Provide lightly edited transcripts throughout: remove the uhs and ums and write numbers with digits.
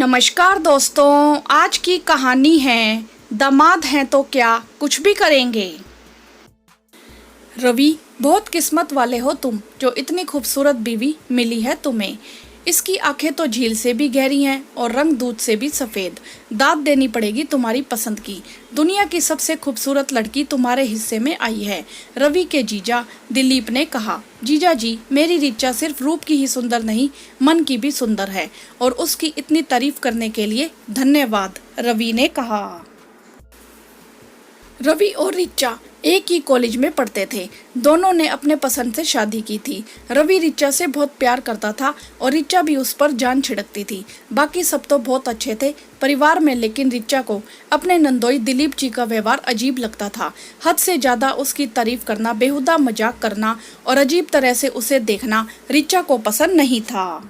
नमस्कार दोस्तों, आज की कहानी है दामाद हैं तो क्या कुछ भी करेंगे। रवि, बहुत किस्मत वाले हो तुम जो इतनी खूबसूरत बीवी मिली है तुम्हें। इसकी आंखें तो झील से भी गहरी हैं और रंग दूध से भी सफेद। दाद देनी पड़ेगी तुम्हारी पसंद की। दुनिया की सबसे खूबसूरत लड़की तुम्हारे हिस्से में आई है। रवि के जीजा दिलीप ने कहा, जीजा जी, मेरी ऋचा सिर्फ रूप की ही सुंदर नहीं, मन की भी सुंदर है और उसकी इतनी तारीफ करने के लिए धन्यवाद। रवि ने कहा। रवि और ऋचा एक ही कॉलेज में पढ़ते थे। दोनों ने अपने पसंद से शादी की थी। रवि ऋचा से बहुत प्यार करता था और ऋचा भी उस पर जान छिड़कती थी। बाकी सब तो बहुत अच्छे थे परिवार में, लेकिन ऋचा को अपने नंदोई दिलीप जी का व्यवहार अजीब लगता था। हद से ज्यादा उसकी तारीफ करना, बेहुदा मजाक करना और अजीब तरह से उसे देखना ऋचा को पसंद नहीं था।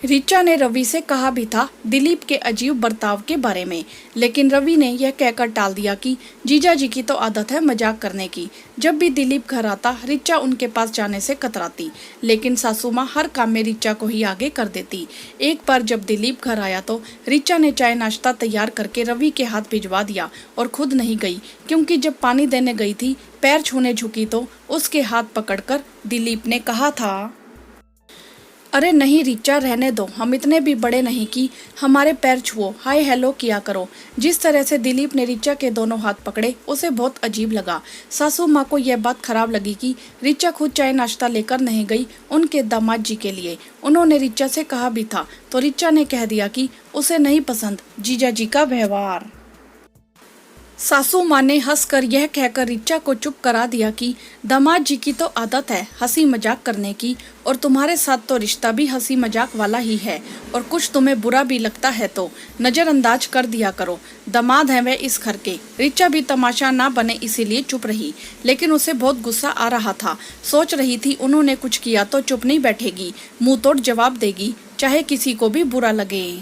ऋचा ने रवि से कहा भी था दिलीप के अजीब बर्ताव के बारे में, लेकिन रवि ने यह कहकर टाल दिया कि जीजा जी की तो आदत है मजाक करने की। जब भी दिलीप घर आता, ऋचा उनके पास जाने से कतराती, लेकिन सासू माँ हर काम में ऋचा को ही आगे कर देती। एक बार जब दिलीप घर आया तो ऋचा ने चाय नाश्ता तैयार करके रवि के हाथ भिजवा दिया और खुद नहीं गई, क्योंकि जब पानी देने गई थी, पैर छूने झुकी तो उसके हाथ पकड़कर दिलीप ने कहा था, अरे नहीं ऋचा, रहने दो, हम इतने भी बड़े नहीं कि हमारे पैर छुओ, हाय हेलो किया करो। जिस तरह से दिलीप ने ऋचा के दोनों हाथ पकड़े उसे बहुत अजीब लगा। सासू माँ को यह बात खराब लगी कि ऋचा खुद चाय नाश्ता लेकर नहीं गई उनके दामाद जी के लिए। उन्होंने ऋचा से कहा भी था तो ऋचा ने कह दिया कि उसे नहीं पसंद जीजा जी का व्यवहार। सासू माँ ने हंसकर यह कहकर ऋचा को चुप करा दिया कि दामाद जी की तो आदत है हंसी मजाक करने की, और तुम्हारे साथ तो रिश्ता भी हंसी मजाक वाला ही है, और कुछ तुम्हें बुरा भी लगता है तो नजरअंदाज कर दिया करो। दामाद हैं वे इस घर के। ऋचा भी तमाशा ना बने इसीलिए चुप रही, लेकिन उसे बहुत गुस्सा आ रहा था। सोच रही थी उन्होंने कुछ किया तो चुप नहीं बैठेगी, मुंह तोड़ जवाब देगी, चाहे किसी को भी बुरा लगे।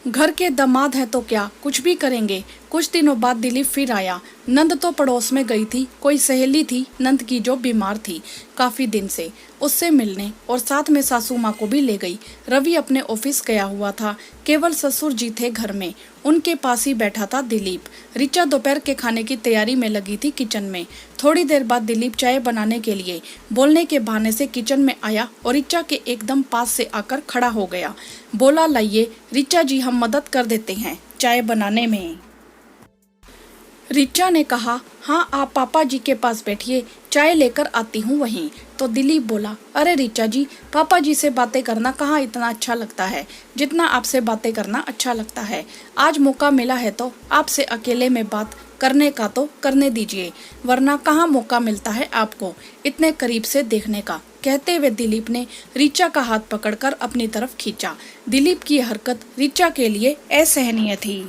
घर के दामाद है तो क्या कुछ भी करेंगे। कुछ दिनों बाद दिलीप फिर आया। नंद तो पड़ोस में गई थी, कोई सहेली थी नंद की जो बीमार थी काफी दिन से, उससे मिलने, और साथ में सासू माँ को भी ले गई। रवि अपने ऑफिस गया हुआ था, केवल ससुर जी थे घर में। उनके पास ही बैठा था दिलीप। ऋचा दोपहर के खाने की तैयारी में लगी थी किचन में। थोड़ी देर बाद दिलीप चाय बनाने के लिए बोलने के बहाने से किचन में आया और ऋचा के एकदम पास से आकर खड़ा हो गया। बोला, लाइए ऋचा जी, हम मदद कर देते हैं चाय बनाने में। ऋचा ने कहा, हाँ आप पापा जी के पास बैठिए, चाय लेकर आती हूँ वहीं। तो दिलीप बोला, अरे ऋचा जी, पापा जी से बातें करना कहाँ इतना अच्छा लगता है जितना आपसे बातें करना अच्छा लगता है। आज मौका मिला है तो आपसे अकेले में बात करने का तो करने दीजिए, वरना कहाँ मौका मिलता है आपको इतने करीब से देखने का। कहते हुए दिलीप ने ऋचा का हाथ पकड़कर अपनी तरफ खींचा। दिलीप की हरकत ऋचा के लिए असहनीय थी।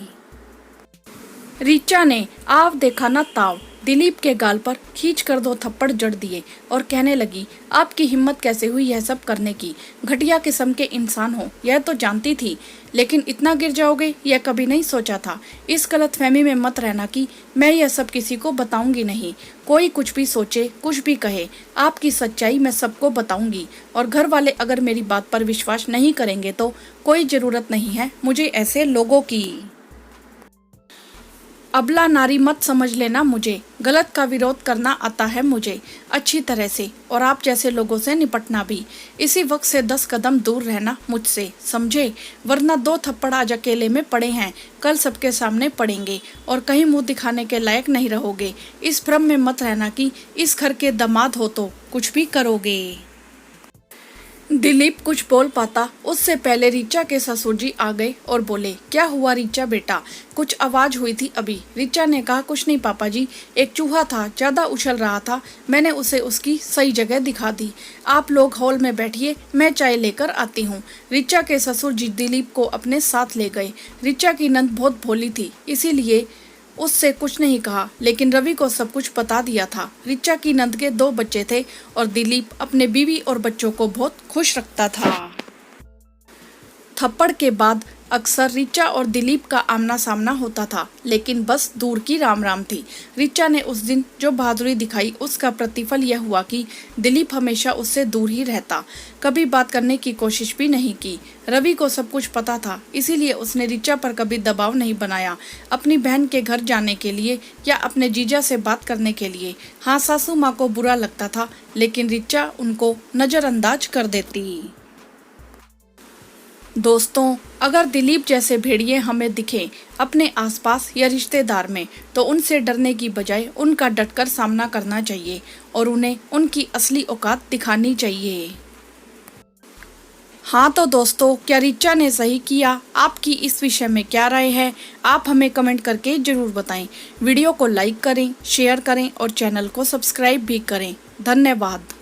ऋचा ने आव देखा ना ताव दिलीप के गाल पर खींच कर 2 थप्पड़ जड़ दिए और कहने लगी, आपकी हिम्मत कैसे हुई यह सब करने की? घटिया किस्म के इंसान हो यह तो जानती थी, लेकिन इतना गिर जाओगे यह कभी नहीं सोचा था। इस गलतफहमी में मत रहना कि मैं यह सब किसी को बताऊंगी नहीं। कोई कुछ भी सोचे, कुछ भी कहे, आपकी सच्चाई मैं सबको बताऊंगी, और घर वाले अगर मेरी बात पर विश्वास नहीं करेंगे तो कोई जरूरत नहीं है मुझे ऐसे लोगों की। अबला नारी मत समझ लेना मुझे, गलत का विरोध करना आता है मुझे अच्छी तरह से, और आप जैसे लोगों से निपटना भी। इसी वक्त से 10 कदम दूर रहना मुझसे, समझे? वरना 2 थप्पड़ आज अकेले में पड़े हैं, कल सबके सामने पड़ेंगे और कहीं मुंह दिखाने के लायक नहीं रहोगे। इस भ्रम में मत रहना कि इस घर के दामाद हो तो कुछ भी करोगे। दिलीप कुछ बोल पाता उससे पहले ऋचा के ससुर जी आ गए और बोले, क्या हुआ ऋचा बेटा, कुछ आवाज हुई थी अभी? ऋचा ने कहा, कुछ नहीं पापा जी, एक चूहा था ज्यादा उछल रहा था, मैंने उसे उसकी सही जगह दिखा दी। आप लोग हॉल में बैठिए, मैं चाय लेकर आती हूँ। ऋचा के ससुर जी दिलीप को अपने साथ ले गए। ऋचा की नंद बहुत भोली थी इसीलिए उससे कुछ नहीं कहा, लेकिन रवि को सब कुछ बता दिया था। ऋचा की नंद के 2 बच्चे थे और दिलीप अपने बीवी और बच्चों को बहुत खुश रखता था। थप्पड़ के बाद अक्सर रिचा और दिलीप का आमना सामना होता था, लेकिन बस दूर की राम राम थी। रिचा ने उस दिन जो बहादुरी दिखाई, उसका प्रतिफल यह हुआ कि दिलीप हमेशा उससे दूर ही रहता, कभी बात करने की कोशिश भी नहीं की। रवि को सब कुछ पता था, इसीलिए उसने रिचा पर कभी दबाव नहीं बनाया अपनी बहन के घर जाने के लिए या अपने जीजा से बात करने के लिए। हाँ, सासू माँ को बुरा लगता था, लेकिन रिचा उनको नजरअंदाज कर देती। दोस्तों, अगर दिलीप जैसे भेड़िए हमें दिखें अपने आसपास या रिश्तेदार में, तो उनसे डरने की बजाय उनका डटकर सामना करना चाहिए और उन्हें उनकी असली औकात दिखानी चाहिए। हाँ तो दोस्तों, क्या रिचा ने सही किया? आपकी इस विषय में क्या राय है? आप हमें कमेंट करके जरूर बताएं। वीडियो को लाइक करें, शेयर करें और चैनल को सब्सक्राइब भी करें। धन्यवाद।